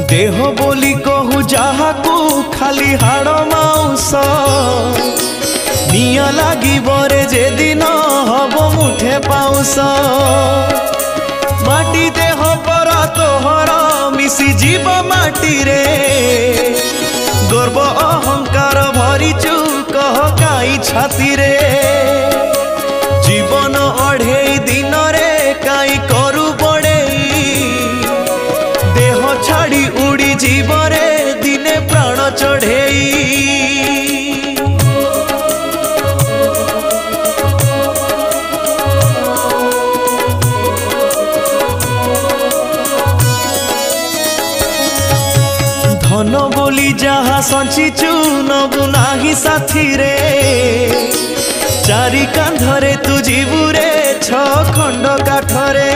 देह बोली कहू जहाकू खाली हाड़ माउस निया लागी बरे जे दिन हब मुठे पाउस माटी देह पर तोहर मिसी जीव माटी रे गर्व अहंकार भरिचु कह काई छाती रे जीवन अढ़े दिन रे काई करू बड़े देह छाड़ी उड़ी जीवरे दिने प्राण चढ़ेई धन बोली जहा संचिचु नबु नाही साथी रे चारि कांधरे तू जीवुरे छ खंड काठरे।